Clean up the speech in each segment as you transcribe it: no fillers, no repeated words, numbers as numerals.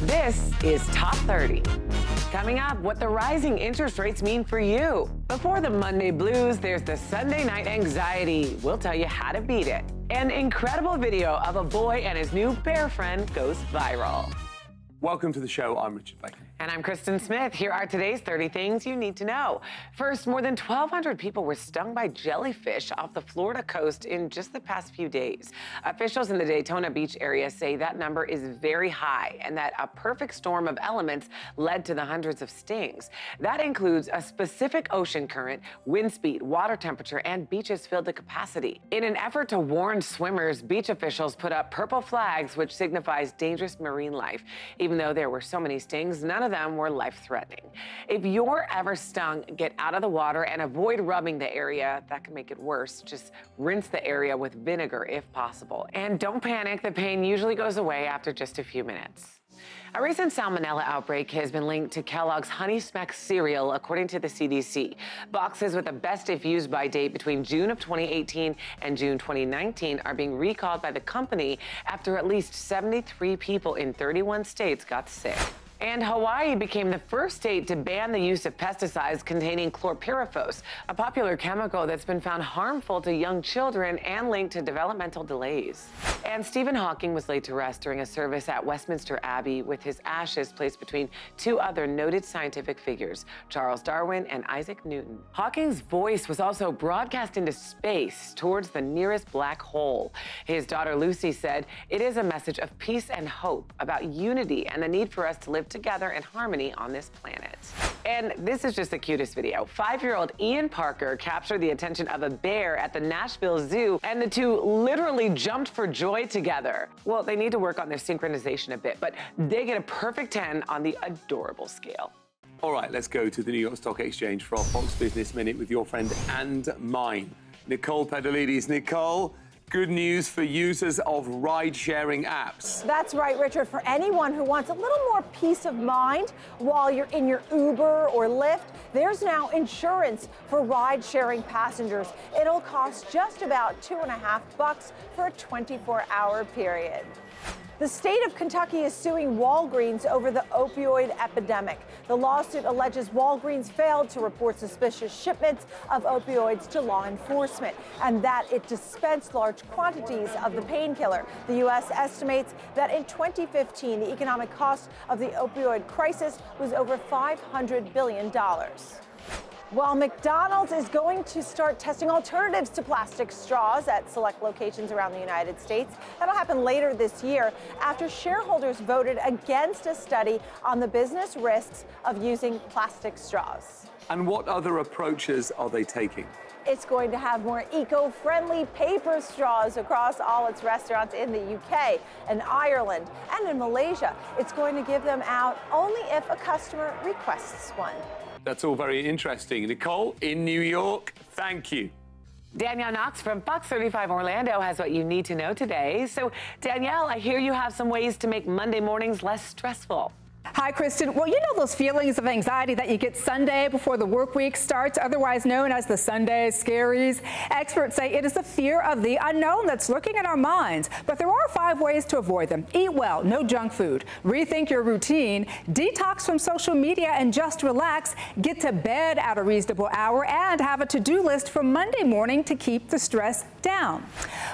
This is Top 30. Coming up, what the rising interest rates mean for you. Before the Monday blues, there's the Sunday night anxiety. We'll tell you how to beat it. An incredible video of a boy and his new bear friend goes viral. Welcome to the show. I'm Richard Bacon. And I'm Kristen Smith. Here are today's 30 things you need to know. First, more than 1,200 people were stung by jellyfish off the Florida coast in just the past few days. Officials in the Daytona Beach area say that number is very high and that a perfect storm of elements led to the hundreds of stings. That includes a specific ocean current, wind speed, water temperature, and beaches filled to capacity. In an effort to warn swimmers, beach officials put up purple flags, which signifies dangerous marine life. Even though there were so many stings, none of them were life-threatening. If you're ever stung, get out of the water and avoid rubbing the area. That can make it worse. Just rinse the area with vinegar if possible. And don't panic, the pain usually goes away after just a few minutes. A recent salmonella outbreak has been linked to Kellogg's Honey Smack cereal, according to the CDC. Boxes with a best if used by date between June of 2018 and June 2019 are being recalled by the company after at least 73 people in 31 states got sick. And Hawaii became the first state to ban the use of pesticides containing chlorpyrifos, a popular chemical that's been found harmful to young children and linked to developmental delays. And Stephen Hawking was laid to rest during a service at Westminster Abbey with his ashes placed between two other noted scientific figures, Charles Darwin and Isaac Newton. Hawking's voice was also broadcast into space towards the nearest black hole. His daughter Lucy said, "It is a message of peace and hope about unity and the need for us to live together in harmony on this planet." And this is just the cutest video. 5-year-old Ian Parker captured the attention of a bear at the Nashville Zoo, and the two literally jumped for joy together. Well, they need to work on their synchronization a bit, but they get a perfect 10 on the adorable scale. All right, let's go to the New York Stock Exchange for our Fox Business Minute with your friend and mine, Nicole Pedalides. Nicole, good news for users of ride-sharing apps. That's right, Richard. For anyone who wants a little more peace of mind while you're in your Uber or Lyft, there's now insurance for ride-sharing passengers. It'll cost just about $2.50 for a 24-hour period. The state of Kentucky is suing Walgreens over the opioid epidemic. The lawsuit alleges Walgreens failed to report suspicious shipments of opioids to law enforcement and that it dispensed large quantities of the painkiller. The U.S. estimates that in 2015, the economic cost of the opioid crisis was over $500 billion. Well, McDonald's is going to start testing alternatives to plastic straws at select locations around the United States. That'll happen later this year after shareholders voted against a study on the business risks of using plastic straws. And what other approaches are they taking? It's going to have more eco-friendly paper straws across all its restaurants in the UK and Ireland and in Malaysia. It's going to give them out only if a customer requests one. That's all very interesting. Nicole, in New York, thank you. Danielle Knox from Fox 35 Orlando has what you need to know today. So, Danielle, I hear you have some ways to make Monday mornings less stressful. Hi, Kristen. Well, you know those feelings of anxiety that you get Sunday before the work week starts, otherwise known as the Sunday scaries? Experts say it is the fear of the unknown that's lurking in our minds. But there are 5 ways to avoid them. Eat well, no junk food, rethink your routine, detox from social media and just relax, get to bed at a reasonable hour, and have a to-do list for Monday morning to keep the stress down.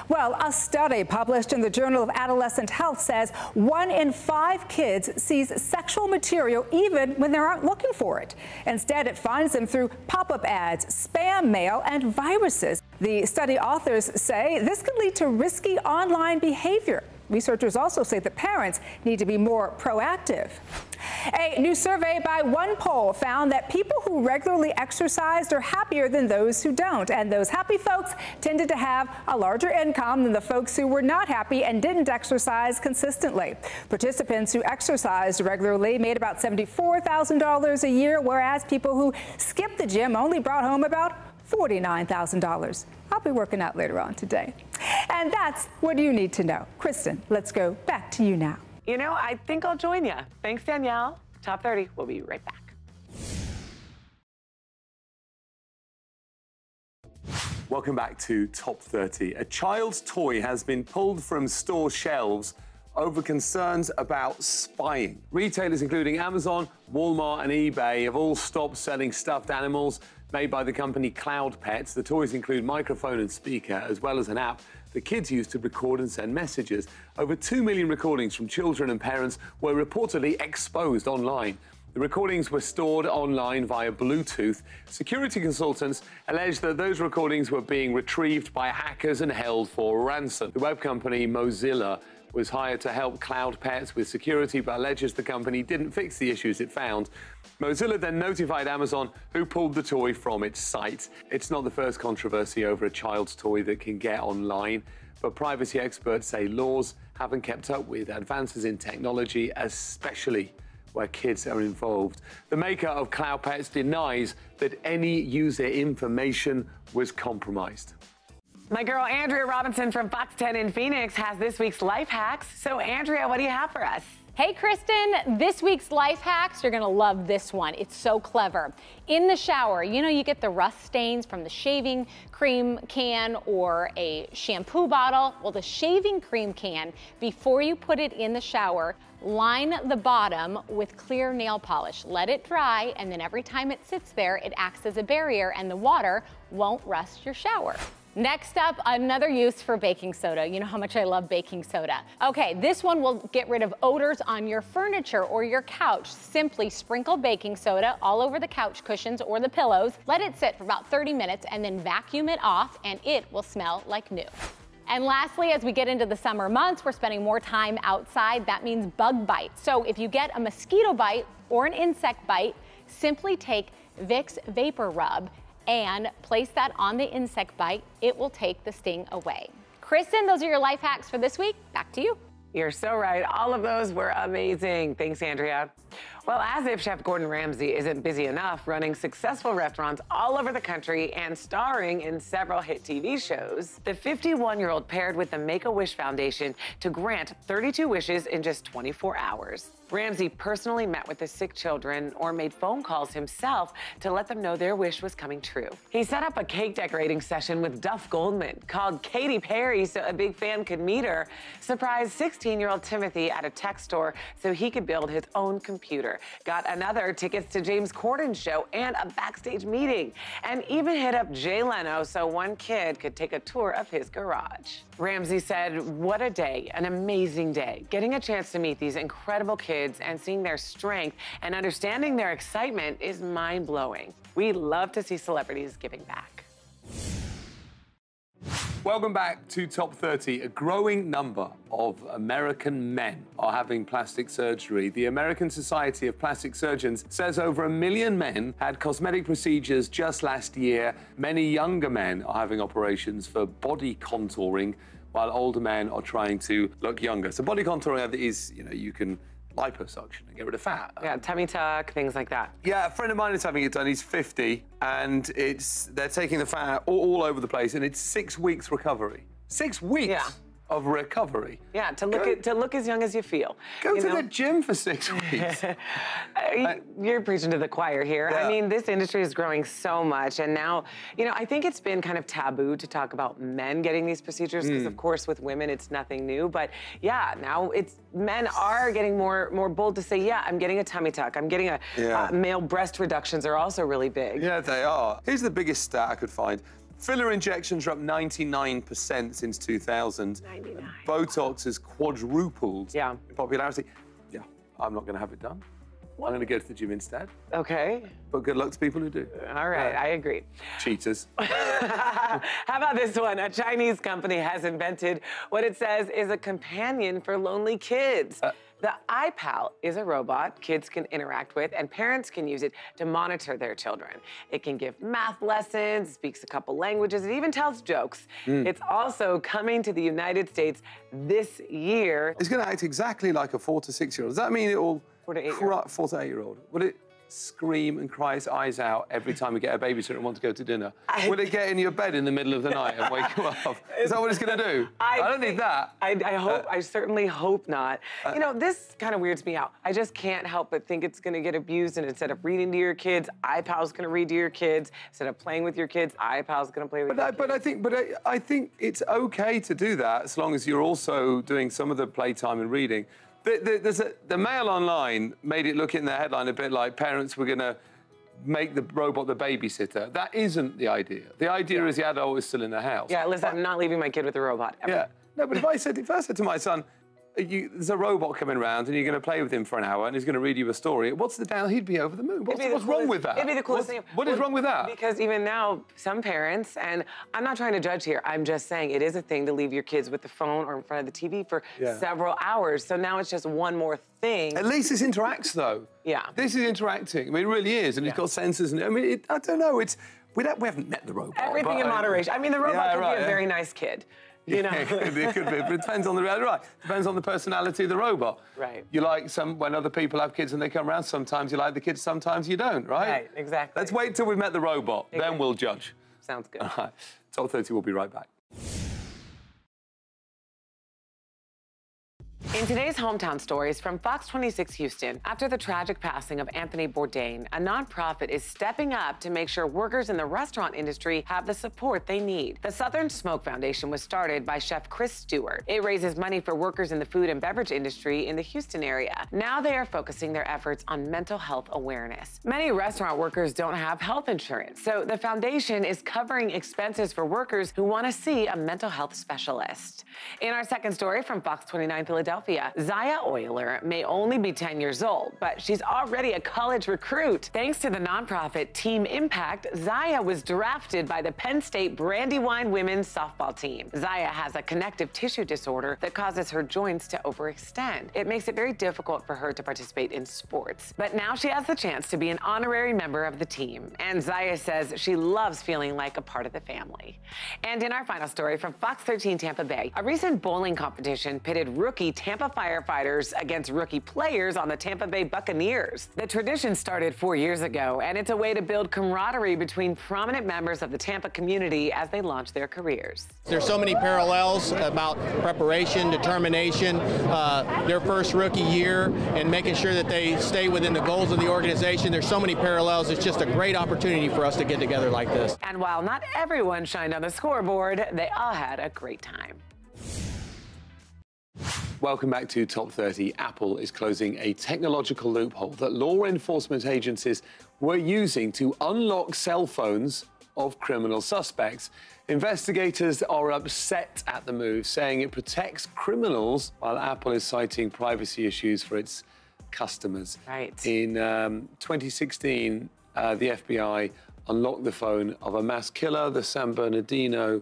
Well, a study published in the Journal of Adolescent Health says 1 in 5 kids sees sexual material even when they aren't looking for it. Instead, it finds them through pop-up ads, spam mail, and viruses. The study authors say this could lead to risky online behavior. Researchers also say that parents need to be more proactive. A new survey by OnePoll found that people who regularly exercised are happier than those who don't. And those happy folks tended to have a larger income than the folks who were not happy and didn't exercise consistently. Participants who exercised regularly made about $74,000 a year, whereas people who skipped the gym only brought home about $49,000. I'll be working out later on today. And that's what you need to know. Kristen, let's go back to you now. You know, I think I'll join you. Thanks, Danielle. Top 30. We'll be right back. Welcome back to Top 30. A child's toy has been pulled from store shelves over concerns about spying. Retailers including Amazon, Walmart and eBay have all stopped selling stuffed animals made by the company Cloud Pets. The toys include microphone and speaker, as well as an app that kids use to record and send messages. Over 2 million recordings from children and parents were reportedly exposed online. The recordings were stored online via Bluetooth. Security consultants alleged that those recordings were being retrieved by hackers and held for ransom. The web company Mozilla was hired to help Cloud Pets with security, but alleges the company didn't fix the issues it found. Mozilla then notified Amazon, who pulled the toy from its site. It's not the first controversy over a child's toy that can get online, but privacy experts say laws haven't kept up with advances in technology, especially where kids are involved. The maker of Cloud Pets denies that any user information was compromised. My girl Andrea Robinson from Fox 10 in Phoenix has this week's life hacks. So Andrea, what do you have for us? Hey, Kristen, this week's life hacks, you're gonna love this one. It's so clever. In the shower, you know, you get the rust stains from the shaving cream can or a shampoo bottle. Well, the shaving cream can, before you put it in the shower, line the bottom with clear nail polish. Let it dry, and then every time it sits there, it acts as a barrier and the water won't rust your shower. Next up, another use for baking soda. You know how much I love baking soda. Okay, this one will get rid of odors on your furniture or your couch. Simply sprinkle baking soda all over the couch cushions or the pillows. Let it sit for about 30 minutes and then vacuum it off, and it will smell like new. And lastly, as we get into the summer months, we're spending more time outside. That means bug bites. So if you get a mosquito bite or an insect bite, simply take Vicks Vapor Rub and place that on the insect bite. It will take the sting away. Kristen, those are your life hacks for this week. Back to you. You're so right. All of those were amazing. Thanks, Andrea. Well, as if Chef Gordon Ramsay isn't busy enough running successful restaurants all over the country and starring in several hit TV shows, the 51-year-old paired with the Make-A-Wish Foundation to grant 32 wishes in just 24 hours. Ramsay personally met with the sick children or made phone calls himself to let them know their wish was coming true. He set up a cake decorating session with Duff Goldman, called Katy Perry so a big fan could meet her, surprised 16-year-old Timothy at a tech store so he could build his own computer, got another tickets to James Corden's show and a backstage meeting, and even hit up Jay Leno so one kid could take a tour of his garage. Ramsay said, "What a day, an amazing day. Getting a chance to meet these incredible kids and seeing their strength and understanding their excitement is mind-blowing. We love to see celebrities giving back." Welcome back to Top 30. A growing number of American men are having plastic surgery. The American Society of Plastic Surgeons says over 1 million men had cosmetic procedures just last year. Many younger men are having operations for body contouring, while older men are trying to look younger. So body contouring is, you know, you can liposuction and get rid of fat. Yeah, tummy tuck, things like that. Yeah, a friend of mine is having it done. He's 50, and they're taking the fat all over the place, and it's 6 weeks recovery. 6 weeks? Yeah. Of recovery. Yeah, to look as young as you feel. Go to the gym for 6 weeks. You're preaching to the choir here. Yeah. I mean, this industry is growing so much, and now, you know, I think it's been kind of taboo to talk about men getting these procedures because, of course, with women, it's nothing new. But yeah, now men are getting more bold to say, yeah, I'm getting a tummy tuck. I'm getting male breast reductions are also really big. Yeah, they are. Here's the biggest stat I could find. Filler injections are up 99% since 2000. 99. Botox has quadrupled in popularity. Yeah, I'm not going to have it done. I'm going to go to the gym instead. Okay. But good luck to people who do. All right, I agree. Cheaters. How about this one? A Chinese company has invented what it says is a companion for lonely kids. The iPal is a robot kids can interact with, and parents can use it to monitor their children. It can give math lessons, speaks a couple languages, it even tells jokes. It's also coming to the United States this year. It's going to act exactly like a 4 to 6 year old. Does that mean it will 4 to 8 year old. 4 to 8 year old? Will it scream and cry its eyes out every time we get a babysitter and want to go to dinner? Will it get in your bed in the middle of the night and wake you up? Is that what it's going to do? I don't need that. I certainly hope not. You know, this kind of weirds me out. I just can't help but think it's going to get abused, and instead of reading to your kids, iPal's going to read to your kids. Instead of playing with your kids, iPal's going to play with your kids. I think it's okay to do that as long as you're also doing some of the playtime and reading. The Mail Online made it look in their headline a bit like parents were going to make the robot the babysitter. That isn't the idea. The idea is the adult is still in the house. Yeah, listen, I'm not leaving my kid with the robot ever. Yeah. No, but if I said to my son, there's a robot coming around and you're going to play with him for an hour and he's going to read you a story, what's the down? He'd be over the moon. What's wrong with that? It'd be the coolest thing. What is wrong with that? Because even now, some parents, and I'm not trying to judge here, I'm just saying it is a thing to leave your kids with the phone or in front of the TV for several hours. So now it's just one more thing. At least this interacts, though. Yeah. This is interacting. I mean, it really is. And it's got sensors. And I mean, I don't know. We haven't met the robot. Everything in moderation. I mean, the robot could be a very nice kid. You know? It could be, but it depends on depends on the personality of the robot. Right. You like when other people have kids and they come around, sometimes you like the kids, sometimes you don't, right? Right, exactly. Let's wait till we've met the robot, then we'll judge. Sounds good. All right. Top 30, we'll be right back. In today's Hometown Stories from Fox 26 Houston, after the tragic passing of Anthony Bourdain, a nonprofit is stepping up to make sure workers in the restaurant industry have the support they need. The Southern Smoke Foundation was started by Chef Chris Stewart. It raises money for workers in the food and beverage industry in the Houston area. Now they are focusing their efforts on mental health awareness. Many restaurant workers don't have health insurance, so the foundation is covering expenses for workers who want to see a mental health specialist. In our second story from Fox 29 Philadelphia, Zaya Euler may only be 10 years old, but she's already a college recruit. Thanks to the nonprofit Team Impact, Zaya was drafted by the Penn State Brandywine women's softball team. Zaya has a connective tissue disorder that causes her joints to overextend. It makes it very difficult for her to participate in sports. But now she has the chance to be an honorary member of the team, and Zaya says she loves feeling like a part of the family. And in our final story from Fox 13 Tampa Bay, a recent bowling competition pitted rookie Tampa firefighters against rookie players on the Tampa Bay Buccaneers. The tradition started 4 years ago, and it's a way to build camaraderie between prominent members of the Tampa community as they launch their careers. There's so many parallels about preparation, determination, their first rookie year, and making sure that they stay within the goals of the organization. There's so many parallels. It's just a great opportunity for us to get together like this. And while not everyone shined on the scoreboard, they all had a great time. Welcome back to Top 30. Apple is closing a technological loophole that law enforcement agencies were using to unlock cell phones of criminal suspects. Investigators are upset at the move, saying it protects criminals, while Apple is citing privacy issues for its customers. Right. In 2016, the FBI unlocked the phone of a mass killer, the San Bernardino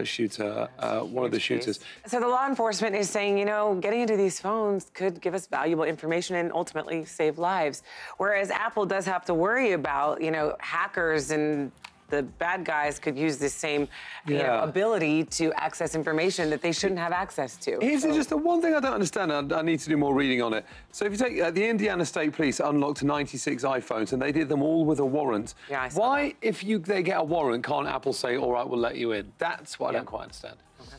shooter, one of the shooters. So the law enforcement is saying, you know, getting into these phones could give us valuable information and ultimately save lives. Whereas Apple does have to worry about, you know, hackers and the bad guys could use this same you know, ability to access information that they shouldn't have access to. Here's just the one thing I don't understand. I need to do more reading on it. So if you take the Indiana State Police unlocked 96 iPhones and they did them all with a warrant. Yeah, I saw Why, that. if they get a warrant, can't Apple say, all right, we'll let you in? That's what I don't quite understand. Okay.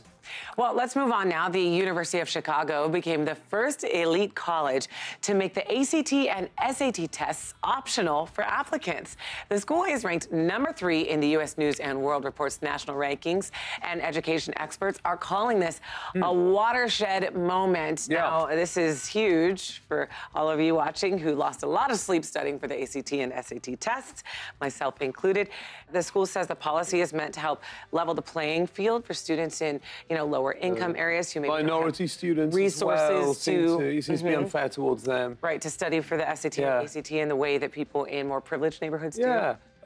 Well, let's move on now. The University of Chicago became the first elite college to make the ACT and SAT tests optional for applicants. The school is ranked #3 in the U.S. News and World Report's national rankings, and education experts are calling this a watershed moment. Yeah. Now, this is huge for all of you watching who lost a lot of sleep studying for the ACT and SAT tests, myself included. The school says the policy is meant to help level the playing field for students in, you know, lower income areas who maybe minority students resources it seems to be unfair towards them. Right, to study for the SAT and ACT in the way that people in more privileged neighborhoods do.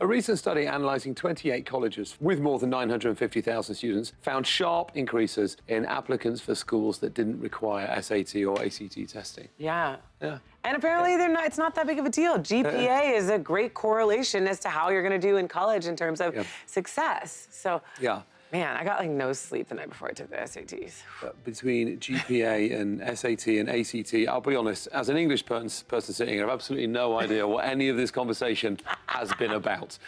A recent study analysing 28 colleges with more than 950,000 students found sharp increases in applicants for schools that didn't require SAT or ACT testing. Yeah. And apparently it's not that big of a deal. GPA is a great correlation as to how you're going to do in college in terms of success. So Man, I got like no sleep the night before I took the SATs. Between GPA and SAT and ACT, I'll be honest, as an English person sitting here, I have absolutely no idea what any of this conversation has been about.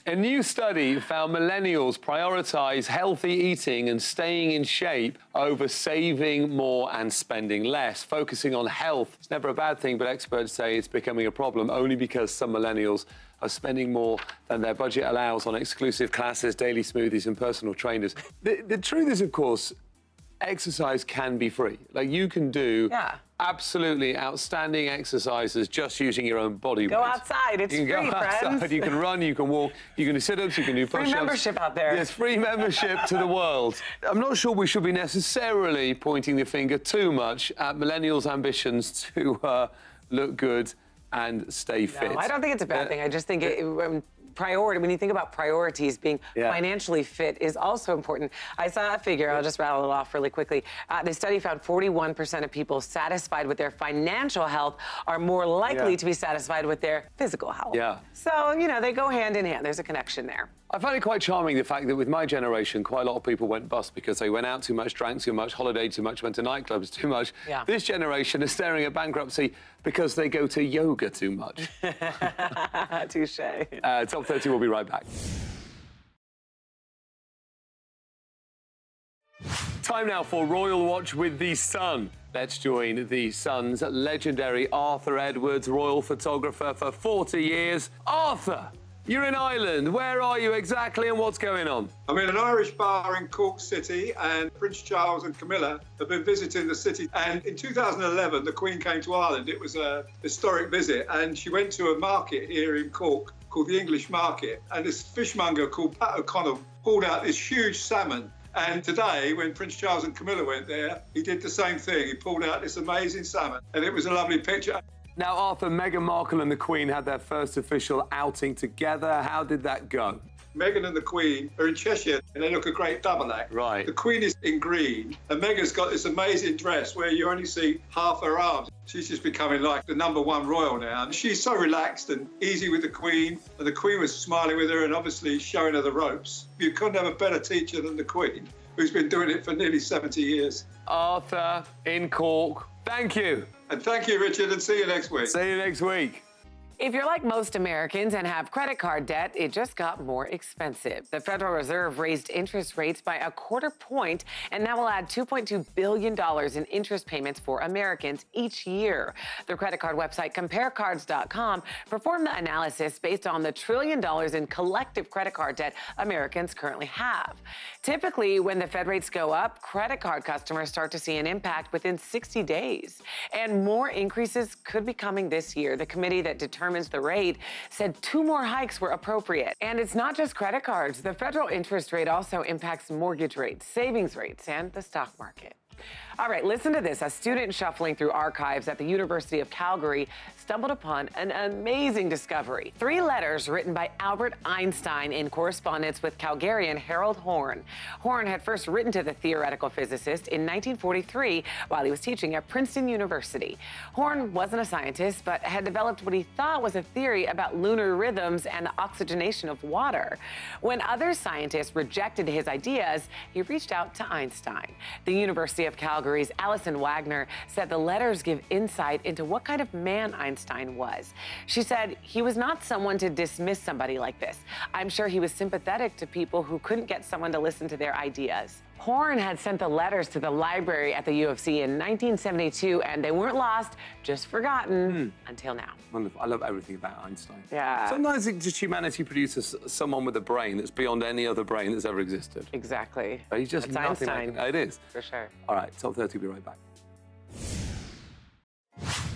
A new study found millennials prioritise healthy eating and staying in shape over saving more and spending less. Focusing on health is never a bad thing, but experts say it's becoming a problem only because some millennials are spending more than their budget allows on exclusive classes, daily smoothies and personal trainers. The truth is, of course, exercise can be free. Like, you can do absolutely outstanding exercises just using your own body weight. Go outside, it's free, friends. You can run, you can walk, you can do sit-ups, you can do push-ups. Free membership out there. Yes, free membership to the world. I'm not sure we should be necessarily pointing the finger too much at millennials' ambitions to look good and stay fit. No, I don't think it's a bad thing. I just think priority, when you think about priorities, being financially fit is also important. I saw a figure, I'll just rattle it off really quickly. The study found 41% of people satisfied with their financial health are more likely to be satisfied with their physical health. So, you know, they go hand in hand. There's a connection there. I find it quite charming, the fact that with my generation, quite a lot of people went bust because they went out too much, drank too much, holidayed too much, went to nightclubs too much. This generation is staring at bankruptcy because they go to yoga too much. Touche. Top 30, we'll be right back. Time now for Royal Watch with the Sun. Let's join the Sun's legendary Arthur Edwards, royal photographer for 40 years. Arthur! You're in Ireland. Where are you exactly and what's going on? I'm in an Irish bar in Cork City, and Prince Charles and Camilla have been visiting the city. And in 2011, the Queen came to Ireland. It was a historic visit, and she went to a market here in Cork called the English Market. And this fishmonger called Pat O'Connell pulled out this huge salmon. And today, when Prince Charles and Camilla went there, he did the same thing. He pulled out this amazing salmon, and it was a lovely picture. Now, Arthur, Meghan Markle and the Queen had their first official outing together. How did that go? Meghan and the Queen are in Cheshire, and they look a great double act. Right. The Queen is in green, and Meghan's got this amazing dress where you only see half her arms. She's just becoming like the #1 royal now. And she's so relaxed and easy with the Queen, and the Queen was smiling with her and obviously showing her the ropes. You couldn't have a better teacher than the Queen, who's been doing it for nearly 70 years. Arthur in Cork, thank you. And thank you, Richard, and see you next week. See you next week. If you're like most Americans and have credit card debt, it just got more expensive. The Federal Reserve raised interest rates by 1/4 point, and that will add $2.2 billion in interest payments for Americans each year. The credit card website CompareCards.com performed the analysis based on the $1 trillion in collective credit card debt Americans currently have. Typically, when the Fed rates go up, credit card customers start to see an impact within 60 days. And more increases could be coming this year. The committee that determines the rate said 2 more hikes were appropriate. And it's not just credit cards. The federal interest rate also impacts mortgage rates, savings rates, and the stock market. All right, listen to this. A student shuffling through archives at the University of Calgary stumbled upon an amazing discovery. 3 letters written by Albert Einstein in correspondence with Calgarian Harold Horn. Horn had first written to the theoretical physicist in 1943 while he was teaching at Princeton University. Horn wasn't a scientist, but had developed what he thought was a theory about lunar rhythms and the oxygenation of water. When other scientists rejected his ideas, he reached out to Einstein. The University of Calgary's Alison Wagner said the letters give insight into what kind of man Einstein was. She said he was not someone to dismiss somebody like this. I'm sure he was sympathetic to people who couldn't get someone to listen to their ideas. Horn had sent the letters to the library at the U of C in 1972, and they weren't lost, just forgotten until now. Wonderful. I love everything about Einstein. Yeah. Sometimes just humanity produces someone with a brain that's beyond any other brain that's ever existed. Exactly. He's just That's nothing Einstein. like it is. For sure. All right, Top 30, we'll be right back.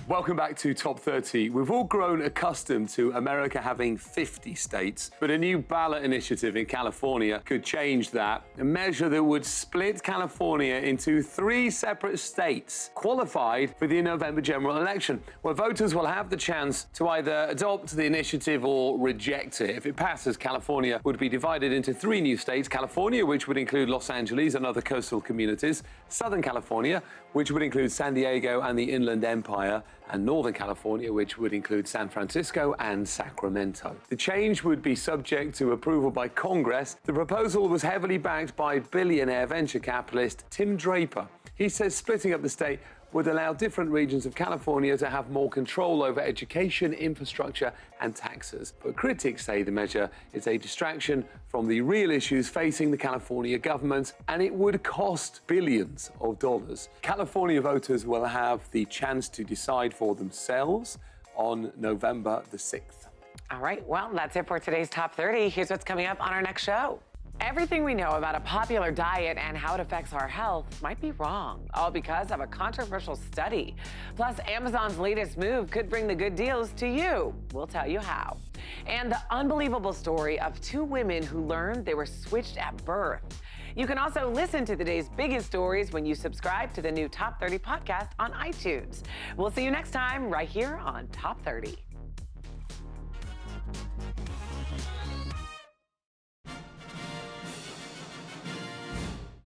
Welcome back to Top 30. We've all grown accustomed to America having 50 states, but a new ballot initiative in California could change that. A measure that would split California into 3 separate states, qualified for the November general election, where voters will have the chance to either adopt the initiative or reject it. If it passes, California would be divided into 3 new states: California, which would include Los Angeles and other coastal communities; Southern California, which would include San Diego and the Inland Empire, and Northern California, which would include San Francisco and Sacramento. The change would be subject to approval by Congress. The proposal was heavily backed by billionaire venture capitalist Tim Draper. He says splitting up the state would allow different regions of California to have more control over education, infrastructure, and taxes. But critics say the measure is a distraction from the real issues facing the California government, and it would cost billions of dollars. California voters will have the chance to decide for themselves on November the 6th. All right, well, that's it for today's Top 30. Here's what's coming up on our next show. Everything we know about a popular diet and how it affects our health might be wrong, all because of a controversial study. Plus, Amazon's latest move could bring the good deals to you. We'll tell you how. And the unbelievable story of two women who learned they were switched at birth. You can also listen to the day's biggest stories when you subscribe to the new Top 30 podcast on iTunes. We'll see you next time right here on Top 30.